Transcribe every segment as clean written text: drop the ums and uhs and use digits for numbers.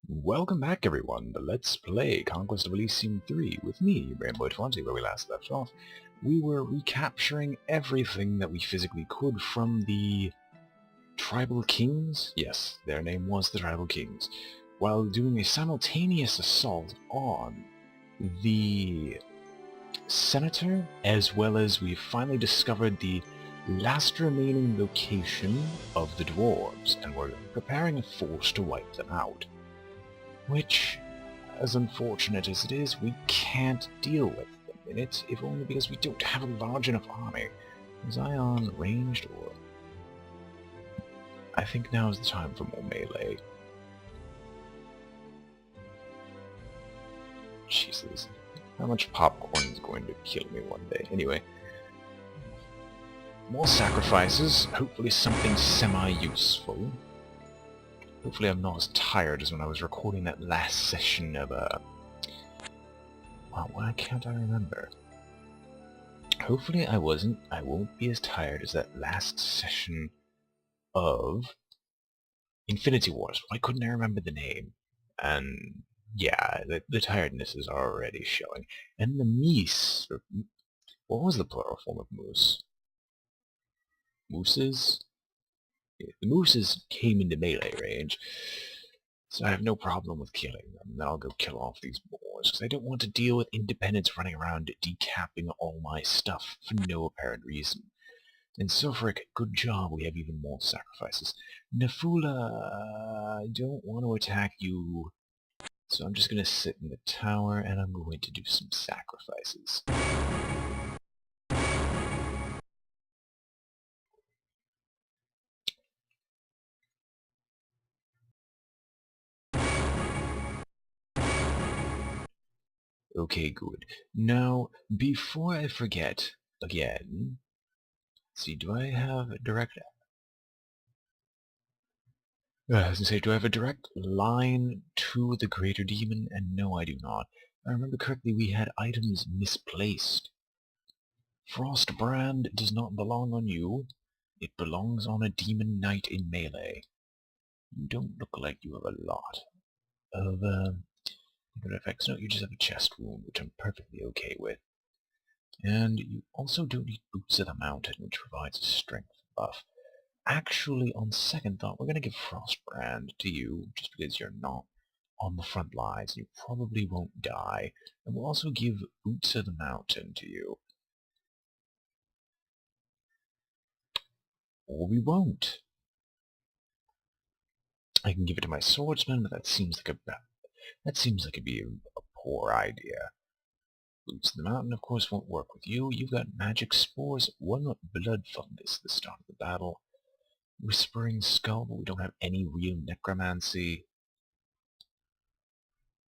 Welcome back everyone to Let's Play Conquest of Elysium 3 with me, BrainBoy 20, where we last left off. We were recapturing everything that we physically could from the Tribal Kings. Yes, their name was the Tribal Kings, while doing a simultaneous assault on the Senator, as well as we finally discovered the last remaining location of the Dwarves, and we're preparing a force to wipe them out. Which, as unfortunate as it is, we can't deal with them in it, if only because we don't have a large enough army. Was I on ranged, or... I think now is the time for more melee. Jesus. How much popcorn is going to kill me one day? Anyway. More sacrifices, hopefully something semi-useful. Hopefully I'm not as tired as when I was recording that last session of, Wow, why can't I remember? Hopefully I won't be as tired as that last session of Infinity Wars. Why couldn't I remember the name? And, yeah, the tiredness is already showing. And the meese... What was the plural form of moose? Mooses? The mooses came into melee range, so I have no problem with killing them. Then I'll go kill off these boars, because I don't want to deal with independents running around decapping all my stuff for no apparent reason. And Sofric, good job, we have even more sacrifices. Nafula, I don't want to attack you, so I'm just going to sit in the tower and I'm going to do some sacrifices. Okay, good. Now, before I forget, again, let's see, do I have a direct... I was going to say, do I have a direct line to the Greater Demon? And no, I do not. If I remember correctly, we had items misplaced. Frostbrand does not belong on you. It belongs on a Demon Knight in melee. You don't look like you have a lot of, good effects. No, you just have a chest wound, which I'm perfectly okay with. And you also don't need Boots of the Mountain, which provides a strength buff. Actually, on second thought, we're going to give Frostbrand to you, just because you're not on the front lines. You probably won't die. And we'll also give Boots of the Mountain to you. Or we won't. I can give it to my swordsman, but that seems like it'd be a poor idea. Boots of the Mountain, of course, won't work with you. You've got magic spores, one blood fungus at the start of the battle. Whispering Skull, but we don't have any real necromancy.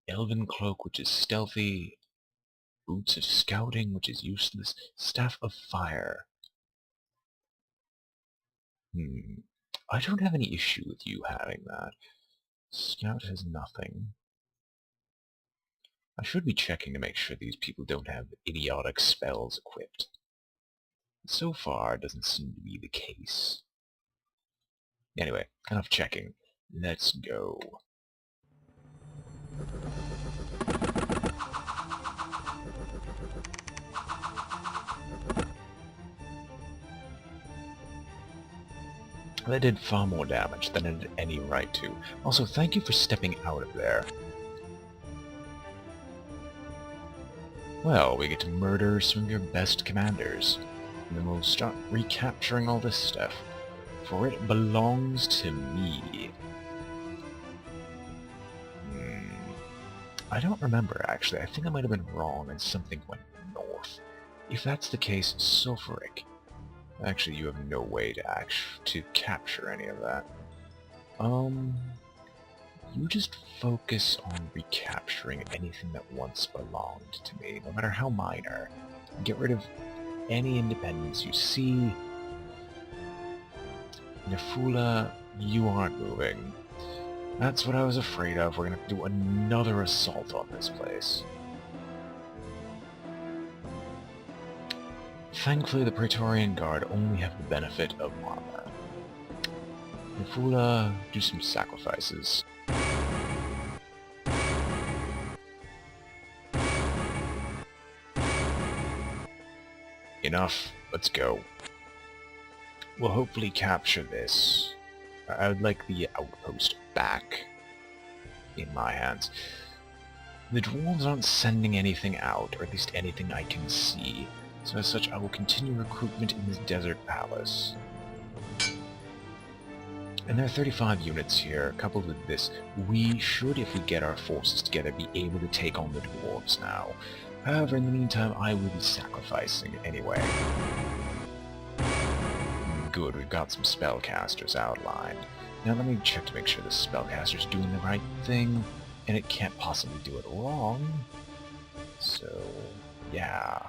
Elven Cloak, which is stealthy. Boots of Scouting, which is useless. Staff of Fire. I don't have any issue with you having that. Scout has nothing. I should be checking to make sure these people don't have idiotic spells equipped. So far, it doesn't seem to be the case. Anyway, enough checking. Let's go. That did far more damage than it had any right to. Also, thank you for stepping out of there. Well, we get to murder some of your best commanders. And then we'll start recapturing all this stuff. For it belongs to me. I don't remember, actually. I think I might have been wrong and something went north. If that's the case, Sulfuric. Actually, you have no way to capture any of that. You just focus on recapturing anything that once belonged to me, no matter how minor. Get rid of any independence you see. Nafula, you aren't moving. That's what I was afraid of. We're gonna do another assault on this place. Thankfully, the Praetorian Guard only have the benefit of armor. Nafula, do some sacrifices. enough. Let's go. We'll hopefully capture this. I would like the outpost back in my hands. The dwarves aren't sending anything out, or at least anything I can see. So as such, I will continue recruitment in this desert palace. And there are 35 units here. Coupled with this, we should, if we get our forces together, be able to take on the dwarves now. However, in the meantime, I will be sacrificing anyway. Good, we've got some spellcasters outlined. Now let me check to make sure the spellcaster's doing the right thing, and it can't possibly do it wrong. So, yeah.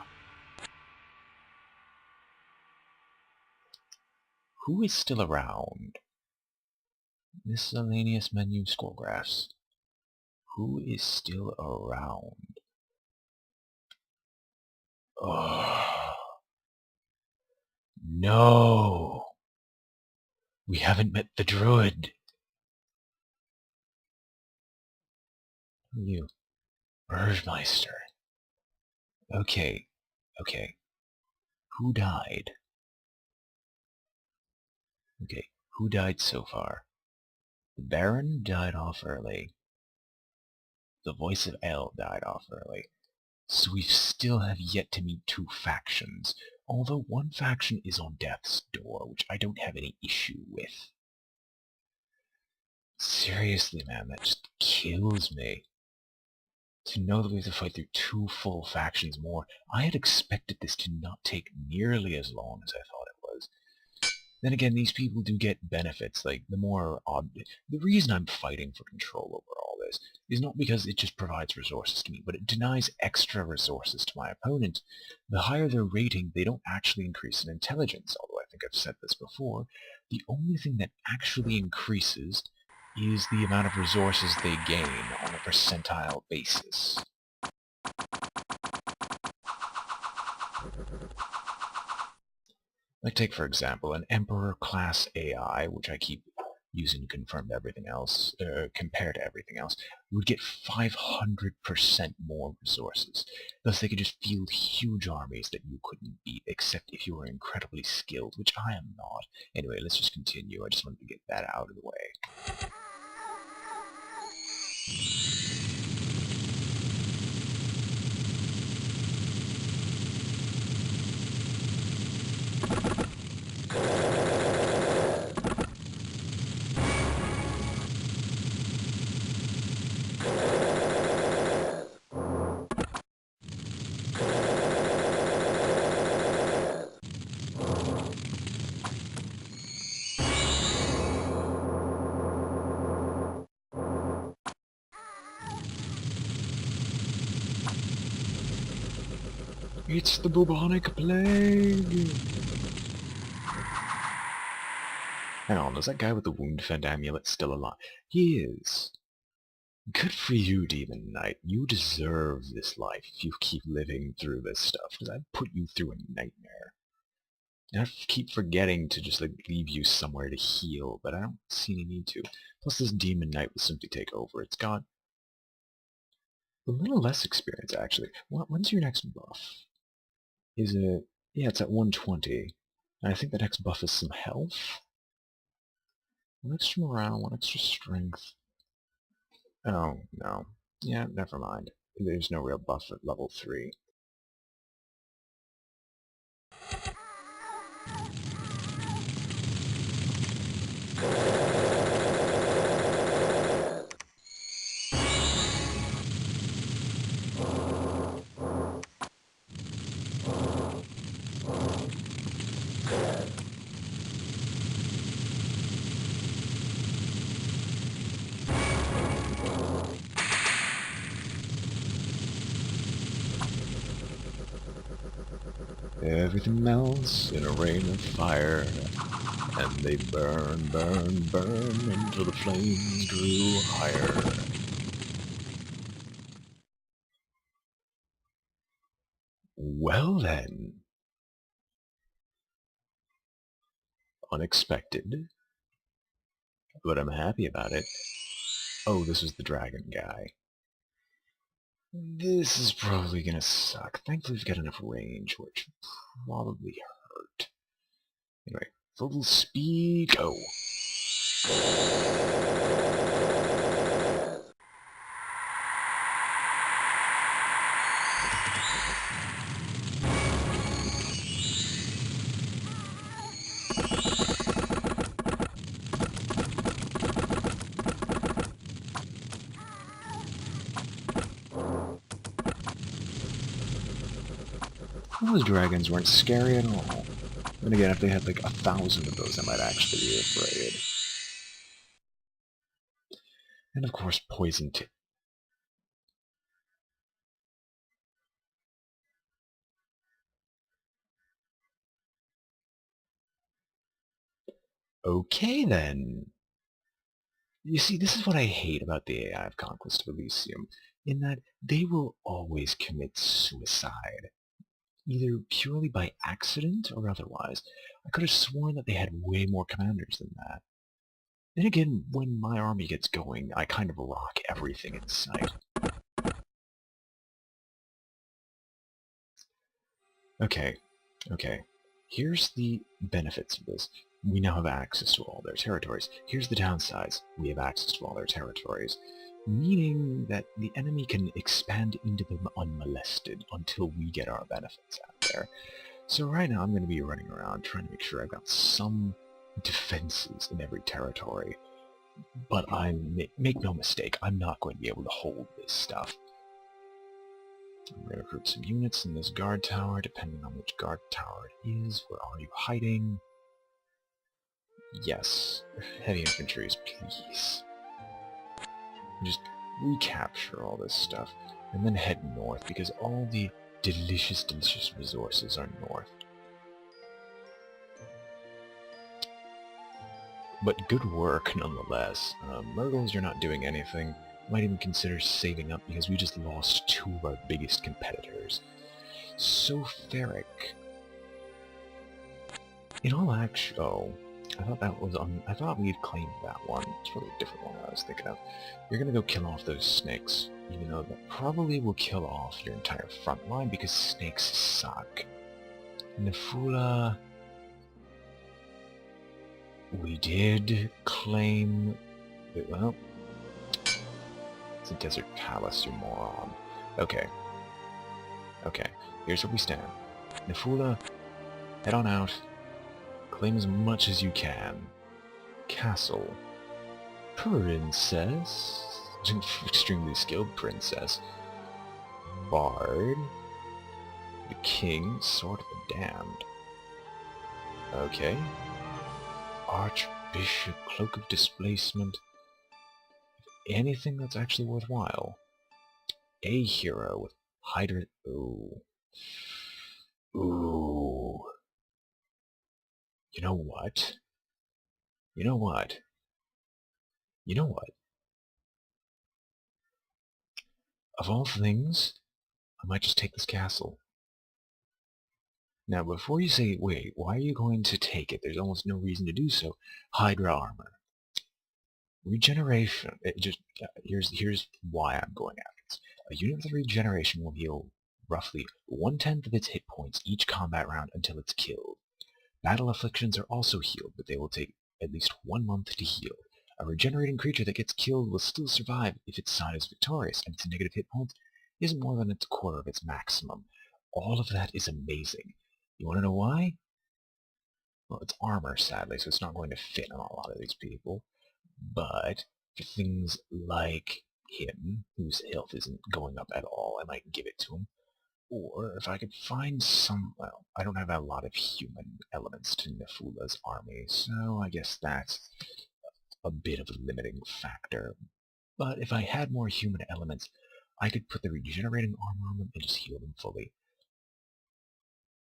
Who is still around? Miscellaneous menu scroll graphs. Who is still around? Oh. No! We haven't met the druid! Who are you? Burgmeister. Okay. Okay. Who died? Okay. Who died so far? The Baron died off early. The Voice of El died off early. So we still have yet to meet two factions, although one faction is on death's door, which I don't have any issue with. Seriously, man, that just kills me. To know that we have to fight through two full factions more, I had expected this to not take nearly as long as I thought it was. Then again, these people do get benefits, like the more odd... The reason I'm fighting for control over all this is not because it just provides resources to me, but it denies extra resources to my opponent. The higher their rating, they don't actually increase in intelligence, although I think I've said this before. The only thing that actually increases is the amount of resources they gain on a percentile basis. Like take, for example, an Emperor-class AI, which I keep using to confirm everything else, compared to everything else, would get 500% more resources. Thus they could just field huge armies that you couldn't beat, except if you were incredibly skilled, which I am not. Anyway, let's just continue. I just wanted to get that out of the way. It's the bubonic plague! Hang on, is that guy with the wound-fed amulet still alive? He is. Good for you, Demon Knight. You deserve this life if you keep living through this stuff, because I've put you through a nightmare. And I keep forgetting to just like leave you somewhere to heal, but I don't see any need to. Plus this Demon Knight will simply take over. It's got a little less experience, actually. When's your next buff? Is it... Yeah, it's at 120. And I think the next buff is some health? One extra morale, one extra strength. Oh, no. Yeah, never mind. There's no real buff at level 3. Everything melts in a rain of fire, and they burn, burn, burn until the flames grew higher. Well then. Unexpected. But I'm happy about it. Oh, this was the dragon guy. This is probably gonna suck. Thankfully we've got enough range, which probably hurt. Anyway, full speed, go! Those dragons weren't scary at all. And again, if they had like 1,000 of those, I might actually be afraid. And of course, poison tip. Okay then. You see, this is what I hate about the AI of Conquest of Elysium, in that they will always commit suicide, either purely by accident or otherwise. I could have sworn that they had way more commanders than that. Then again, when my army gets going, I kind of rock everything in sight. Okay. Here's the benefits of this. We now have access to all their territories. Here's the downsides. We have access to all their territories. Meaning that the enemy can expand into them unmolested until we get our benefits out there. So right now I'm going to be running around trying to make sure I've got some defenses in every territory. But make no mistake, I'm not going to be able to hold this stuff. I'm going to recruit some units in this guard tower, depending on which guard tower it is. Where are you hiding? Yes. Heavy infantries, please. Just recapture all this stuff, and then head north, because all the delicious resources are north. But good work, nonetheless. Murgles, you're not doing anything. Might even consider saving up, because we just lost 2 of our biggest competitors. Sopheric. In all oh, I thought that was I thought we'd claimed that one. It's really a different one I was thinking of. You're gonna go kill off those snakes, even though that probably will kill off your entire front line, because snakes suck. Nefula... We did claim... Well... It's a desert palace, you moron. Okay. Here's where we stand. Nefula, head on out. Claim as much as you can. Castle. Princess. Extremely skilled princess. Bard. The king. Sword of the damned. Okay. Archbishop. Cloak of displacement. Anything that's actually worthwhile. A hero with Hydra... Ooh. You know what? Of all things, I might just take this castle. Now, before you say, wait, why are you going to take it? There's almost no reason to do so. Hydra armor. Regeneration. Here's why I'm going after this. A unit with regeneration will heal roughly 1/10 of its hit points each combat round until it's killed. Battle afflictions are also healed, but they will take at least 1 month to heal. A regenerating creature that gets killed will still survive if its side is victorious, and its negative hit points is more than a quarter of its maximum. All of that is amazing. You want to know why? Well, it's armor, sadly, so it's not going to fit on a lot of these people. But for things like him, whose health isn't going up at all, I might give it to him. Or if I could find some... Well, I don't have a lot of human elements to Nefula's army, so I guess that's a bit of a limiting factor. But if I had more human elements, I could put the regenerating armor on them and just heal them fully.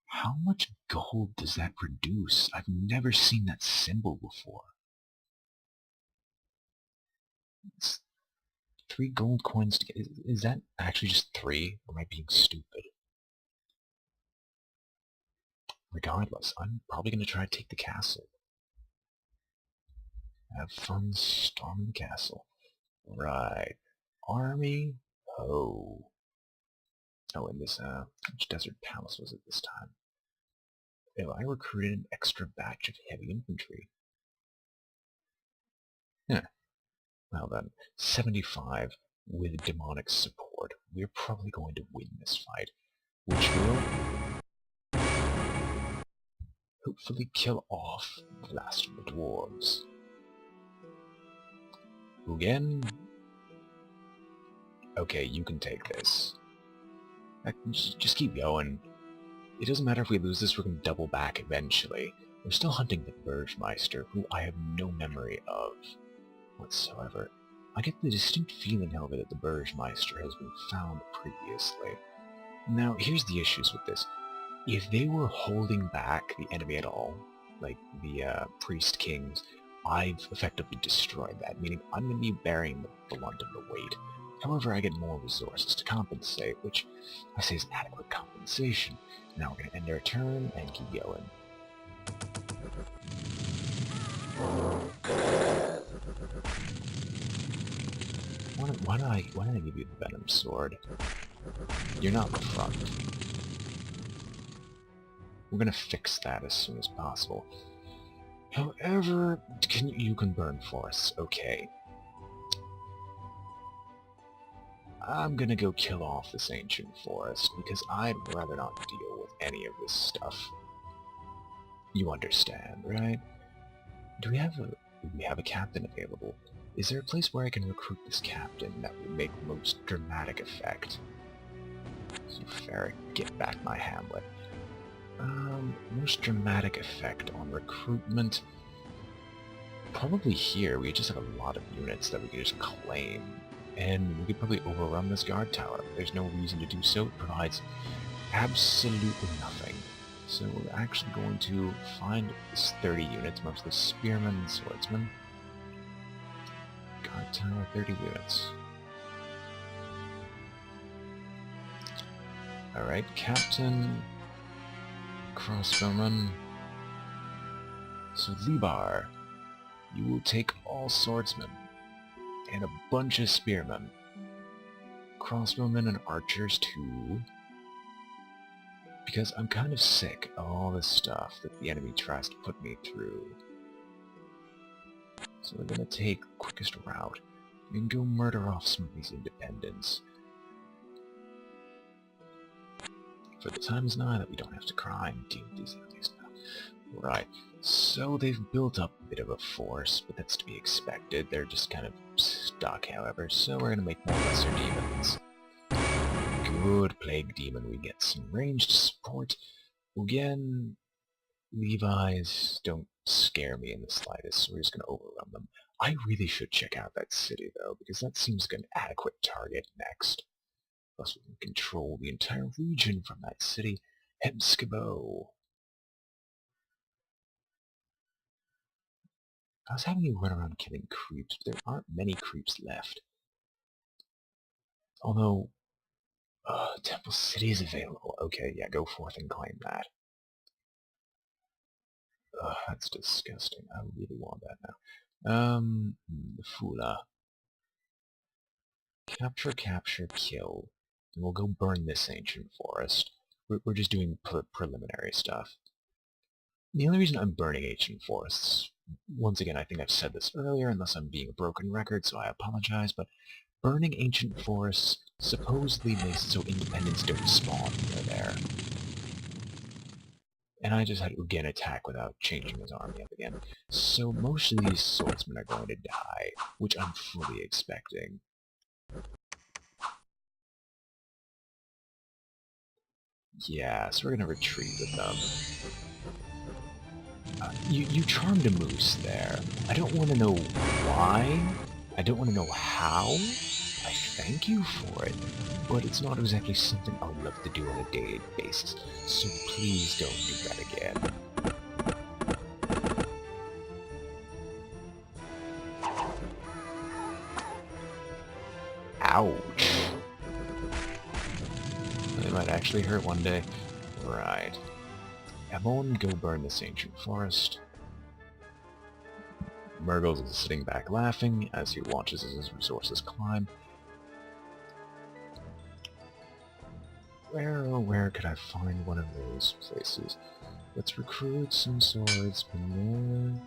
How much gold does that produce? I've never seen that symbol before. It's 3 gold coins to get... Is that actually just 3? Or am I being stupid? Regardless, I'm probably going to try to take the castle. Have fun storming the castle. Right. Army? Oh. Oh, in this, which desert palace was it this time? Oh, I recruited an extra batch of heavy infantry. Yeah. Well then, 75 with demonic support. We're probably going to win this fight, which will hopefully kill off the last of the dwarves. Again? Okay, you can take this. Just keep going. It doesn't matter if we lose this, we're going to double back eventually. We're still hunting the Burgmeister, who I have no memory of whatsoever. I get the distinct feeling, however, that the Burgmeister has been found previously. Now, here's the issues with this. If they were holding back the enemy at all, like the Priest Kings, I've effectively destroyed that, meaning I'm going to be bearing the brunt of the weight. However, I get more resources to compensate, which I say is adequate compensation. Now we're going to end our turn and keep going. Why did I give you the Venom Sword? You're not in the front. We're gonna fix that as soon as possible. However, you can burn forests, okay. I'm gonna go kill off this ancient forest, because I'd rather not deal with any of this stuff. You understand, right? Do we have a captain available? Is there a place where I can recruit this captain that would make most dramatic effect? So fair, get back my hamlet. Most dramatic effect on recruitment. Probably here, we just have a lot of units that we could just claim. And we could probably overrun this guard tower. There's no reason to do so. It provides absolutely nothing. So we're actually going to find this 30 units, mostly spearmen and swordsmen. Guard tower, 30 units. Alright, captain, crossbowman. So Libar, you will take all swordsmen and a bunch of spearmen. Crossbowmen and archers too. Because I'm kind of sick of all this stuff that the enemy tries to put me through. So we're gonna take the quickest route and go murder off some of these independents. For the time is nigh that we don't have to cry and deal with these enemies now. Right, so they've built up a bit of a force, but that's to be expected. They're just kind of stuck, however, so we're gonna make more lesser demons. Good Plague Demon, we get some ranged support. Again, Levi's don't scare me in the slightest, so we're just gonna overrun them. I really should check out that city, though, because that seems like an adequate target next. Plus we can control the entire region from that city. Hemskabo. I was having you run around killing creeps, but there aren't many creeps left. Although, Temple City is available. Okay, yeah, go forth and claim that. Ugh, that's disgusting. I really want that now. The Fula. Capture, kill. And we'll go burn this ancient forest. We're just doing preliminary stuff. The only reason I'm burning ancient forests, once again, I think I've said this earlier, unless I'm being a broken record, so I apologize, but burning ancient forests supposedly makes it so independents don't spawn near there. And I just had Ugin attack without changing his army up again. So most of these swordsmen are going to die, which I'm fully expecting. Yeah, so we're gonna retreat with them. You charmed a moose there. I don't want to know why. I don't want to know how. I thank you for it, but it's not exactly something I would love to do on a daily basis, so please don't do that again. Ouch. They might actually hurt one day. Right. Emon, go burn this ancient forest. Murgles is sitting back laughing as he watches as his resources climb. Where could I find one of those places? Let's recruit some swordsmen there.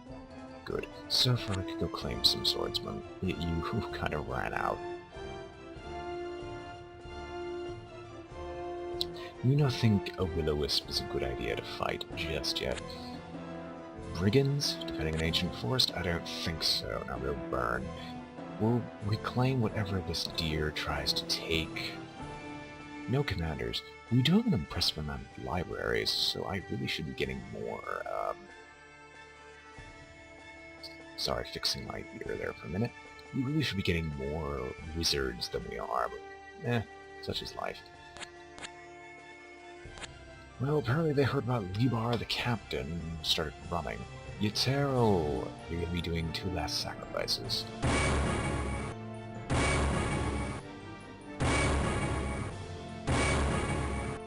Good. So far I could go claim some swordsmen. Yet you kind of ran out. You don't think a will-o-wisp is a good idea to fight just yet. Brigands, defending an ancient forest? I don't think so. Now they'll burn. We'll reclaim whatever this deer tries to take. No commanders. We do have an impressive amount of libraries, so I really should be getting more, Sorry, fixing my ear there for a minute. We really should be getting more wizards than we are, but such is life. Well, apparently they heard about Libar the captain and started running. Yetero, you're gonna be doing 2 last sacrifices.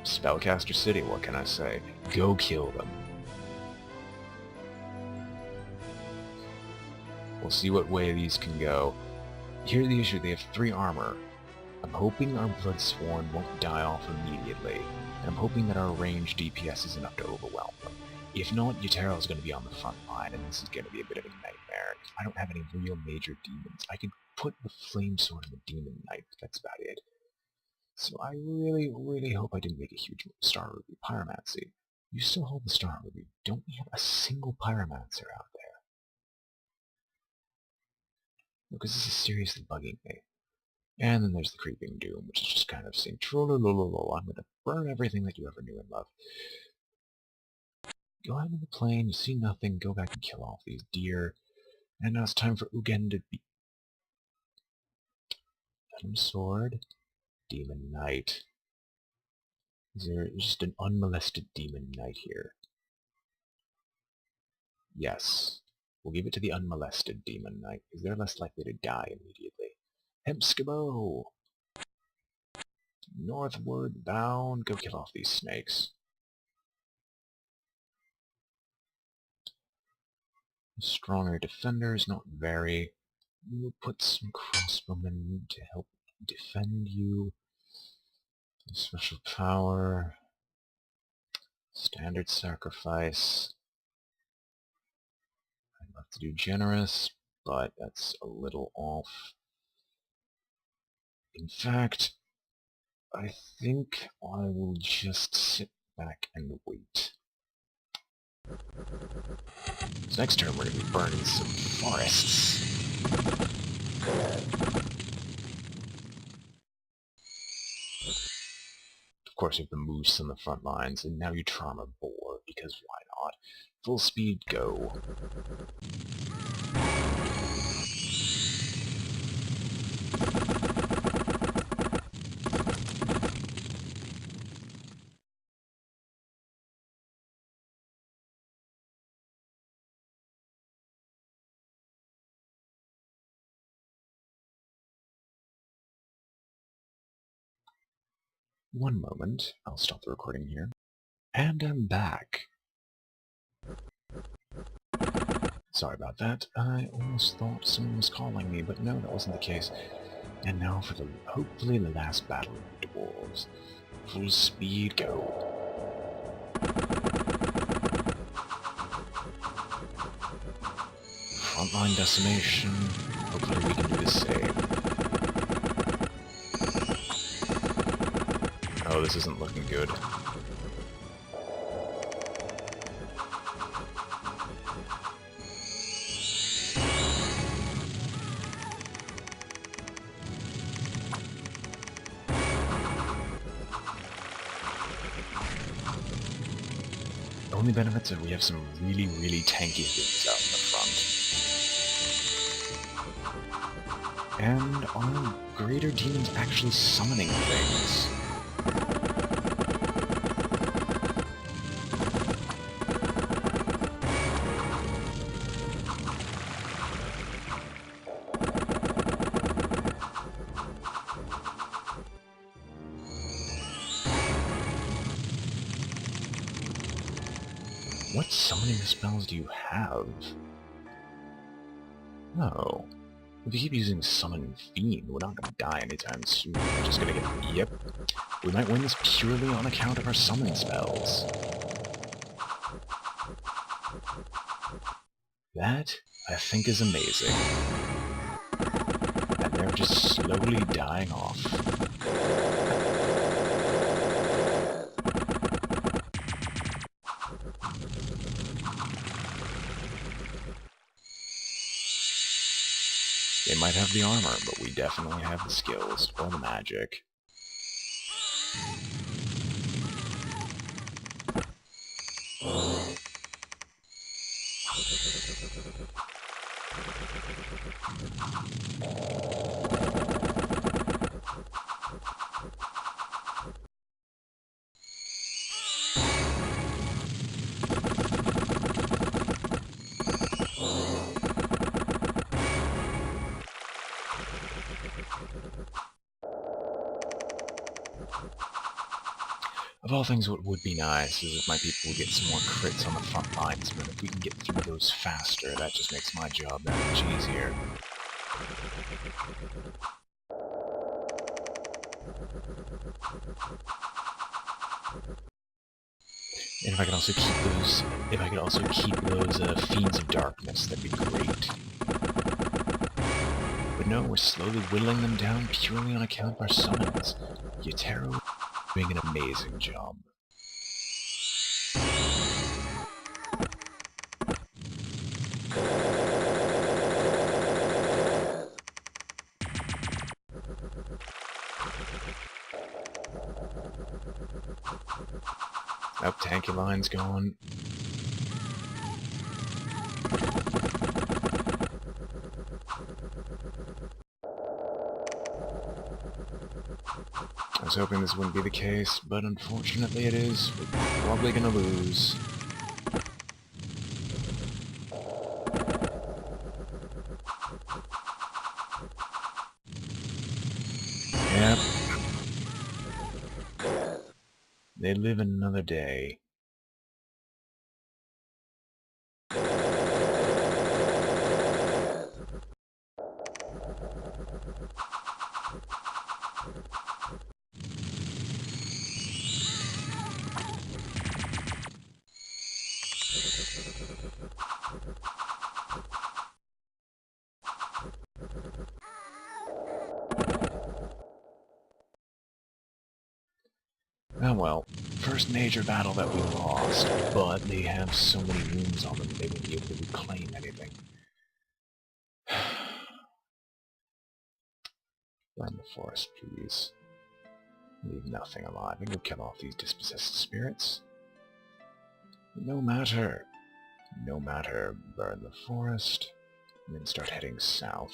Spellcaster City, what can I say? Go kill them. We'll see what way these can go. Here's the issue, they have 3 armor. I'm hoping our Bloodsworn won't die off immediately, and I'm hoping that our range DPS is enough to overwhelm them. If not, Yutero's going to be on the front line, and this is going to be a bit of a nightmare. I don't have any real major demons. I could put the Flame Sword in the Demon Knight, but that's about it. So I really, really hope I didn't make a huge Star Ruby. Pyromancy. You still hold the Star Ruby. Don't we have a single Pyromancer out there? Because this is seriously bugging me. And then there's the Creeping Doom, which is just kind of saying, trollolololo, I'm going to burn everything that you ever knew and loved. Go out on the plain, you see nothing, go back and kill off these deer. And now it's time for Ugen to be... Venom Sword, Demon Knight. Is there just an unmolested Demon Knight here? Yes. We'll give it to the unmolested Demon Knight, because they're less likely to die immediately. Hempskabo! Northward bound, go kill off these snakes. Stronger defenders, not very. We'll put some crossbowmen to help defend you. Special power. Standard sacrifice. I'd love to do generous, but that's a little off. In fact, I think I will just sit back and wait. So next turn we're going to be burning some forests. Of course, we have the moose on the front lines, and now you charm a boar, because why not? Full speed, go. One moment, I'll stop the recording here. And I'm back. Sorry about that. I almost thought someone was calling me, but no, that wasn't the case. And now for the hopefully the last battle of the dwarves. Full speed, go. Frontline decimation. Hopefully we can do the same. Oh, this isn't looking good. The only benefits are we have some really, really tanky things out in the front. And our greater demons actually summoning things. What summoning spells do you have? Oh. If you keep using Summon Fiend, we're not gonna die anytime soon. We're just gonna get... Yep. We might win this purely on account of our summon spells. That, I think, is amazing. And they're just slowly dying off. They might have the armor, but we definitely have the skills, or the magic. Of all things, what would be nice is if my people would get some more crits on the front lines, but if we can get through those faster, that just makes my job that much easier. And if I could also keep those Fiends of Darkness, that'd be great. But no, we're slowly whittling them down purely on account of our summons. Yotaro doing an amazing job. Oh, tanky line's gone. I was hoping this wouldn't be the case, but unfortunately it is. We're probably gonna lose. Yep. They live another day. Oh well, first major battle that we lost, but they have so many wounds on them they won't be able to reclaim anything. Burn the forest, please. Leave nothing alive, and go kill off these dispossessed spirits. No matter. No matter. Burn the forest, and then start heading south.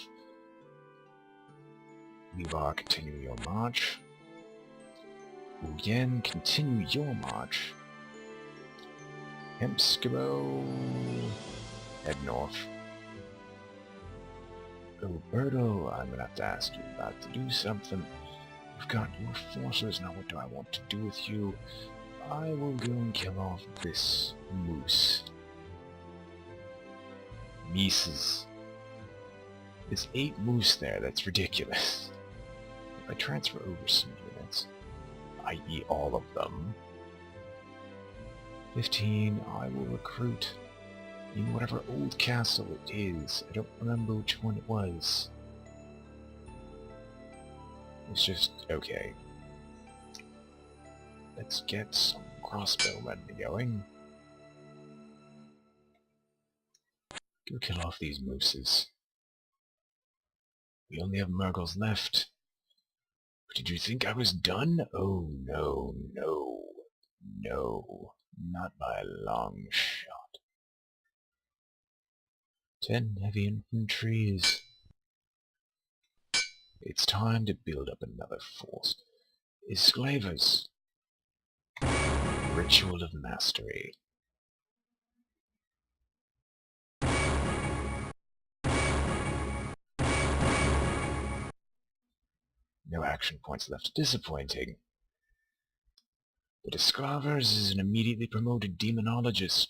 Levar, continue your march. Uyen, continue your march. Hempskimo, head north. Roberto, I'm gonna have to ask you about to do something. You've got your forces, now what do I want to do with you? I will go and kill off this moose. Mises. There's 8 moose there, that's ridiculous. If I transfer over some units, i.e. all of them. 15, I will recruit in whatever old castle it is. I don't remember which one it was. It's just, okay. Let's get some crossbowmen going. Go kill off these mooses. We only have Murgles left. Did you think I was done? Oh no, no, no. Not by a long shot. 10 heavy infantries. It's time to build up another force. Esclavers. Ritual of Mastery. No action points left. Disappointing. But Esclavers is an immediately promoted demonologist,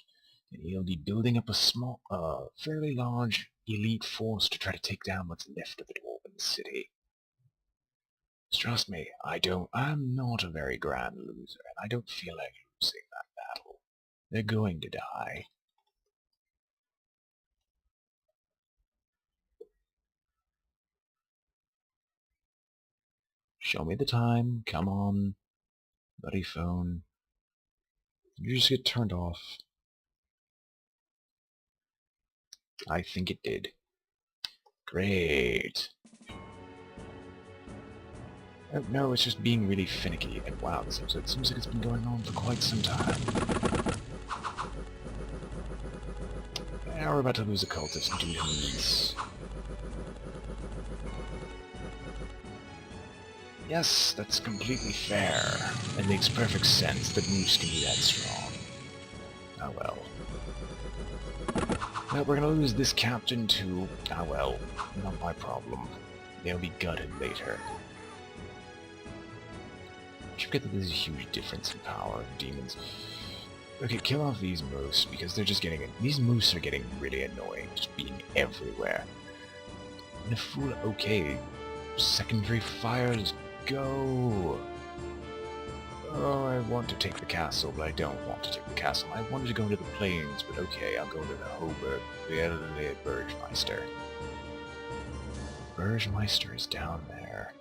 and he'll be building up a small, fairly large elite force to try to take down what's left of the Dwarven city. Trust me, I'm not a very grand loser, and I don't feel like losing that battle. They're going to die. Show me the time, come on. Buddy phone. You just get turned off. I think it did. Great. Oh, no, it's just being really finicky. And wow, this episode seems like it's been going on for quite some time. Now we're about to lose a cultist due to Moose. Yes, that's completely fair. It makes perfect sense that Moose can be that strong. Oh well. Well, we're gonna lose this captain too. Ah well, not my problem. They'll be gutted later. I forget that there's a huge difference in power of demons. Okay, kill off these moose, because they're just getting... These moose are getting really annoying, just being everywhere. And a fool... Okay, secondary fires, go! Oh, I want to take the castle, but I don't want to take the castle. I wanted to go into the plains, but okay, I'll go into the Hoberg, the Burgmeister. Burgmeister is down there.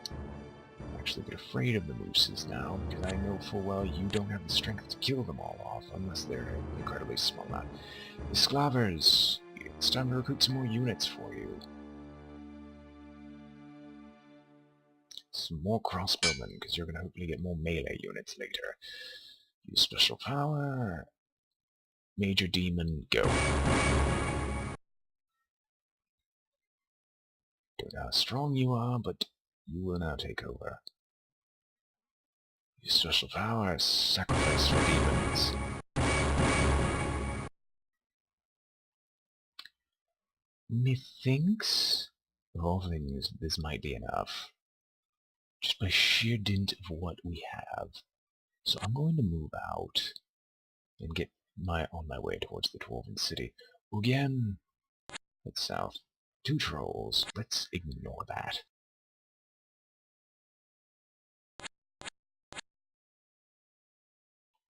I'm actually a bit afraid of the mooses now, because I know full well you don't have the strength to kill them all off, unless they're incredibly small. The Sklavers, it's time to recruit some more units for you. Some more crossbowmen, because you're going to hopefully get more melee units later. Use special power. Major demon, go. Don't know how strong you are, but you will now take over. Use special power, sacrifice for demons. Methinks, of all things, this might be enough. Just by sheer dint of what we have. So I'm going to move out and get on my way towards the Dwarven city. Again, it's south. 2 trolls. Let's ignore that.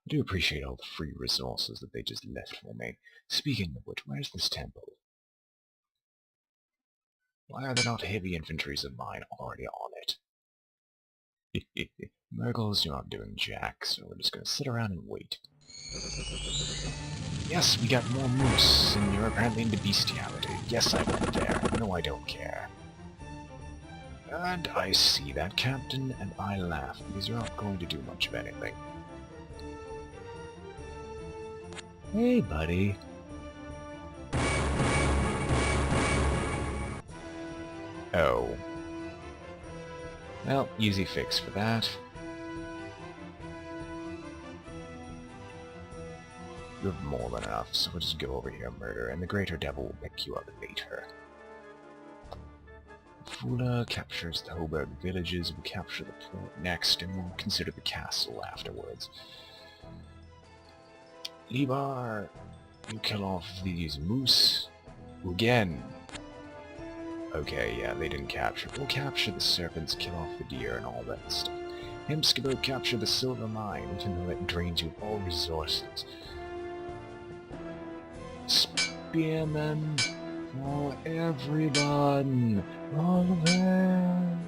I do appreciate all the free resources that they just left for me. Speaking of which, where's this temple? Why are there not heavy infantries of mine already on it? Murgles, you're not doing jack, so we're just gonna sit around and wait. Yes, we got more moose, and you're apparently into bestiality. Yes, I went there. No, I don't care. And I see that, Captain, and I laugh, because you're not going to do much of anything. Hey, buddy. Oh. Well, easy fix for that. You have more than enough, so we'll just go over here and murder, and the Greater Devil will pick you up later. Fula captures the Hoberg villages, we'll capture the port next, and we'll consider the castle afterwards. Libar, you kill off these moose. Again. Okay, yeah, they didn't capture. We'll capture the serpents, kill off the deer, and all that stuff. Himskabo, capture the silver mine, even though it drains you of all resources. Spearmen for everyone! All of them!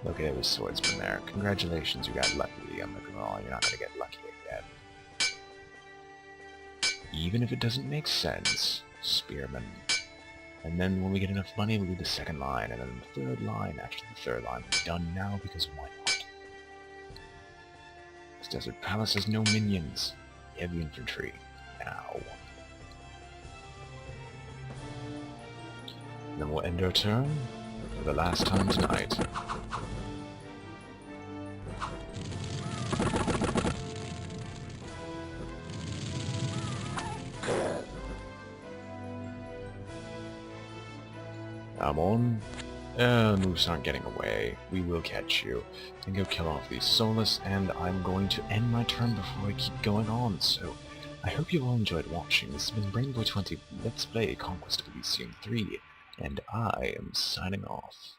Okay, there was swordsman there. Congratulations, you got lucky. I'm like, oh, you're not gonna get lucky again. Even if it doesn't make sense. Spearmen. And then when we get enough money, we'll do the second line, and then the third line. Actually, the third line will be done now, because why not? This desert palace has no minions. Heavy infantry. Now. And then we'll end our turn for the last time tonight. Come on. Moose aren't getting away. We will catch you. And go kill off these Solus, and I'm going to end my turn before I keep going on, so I hope you all enjoyed watching. This has been BrainBoy 20 Let's Play Conquest of Elysium 3, and I am signing off.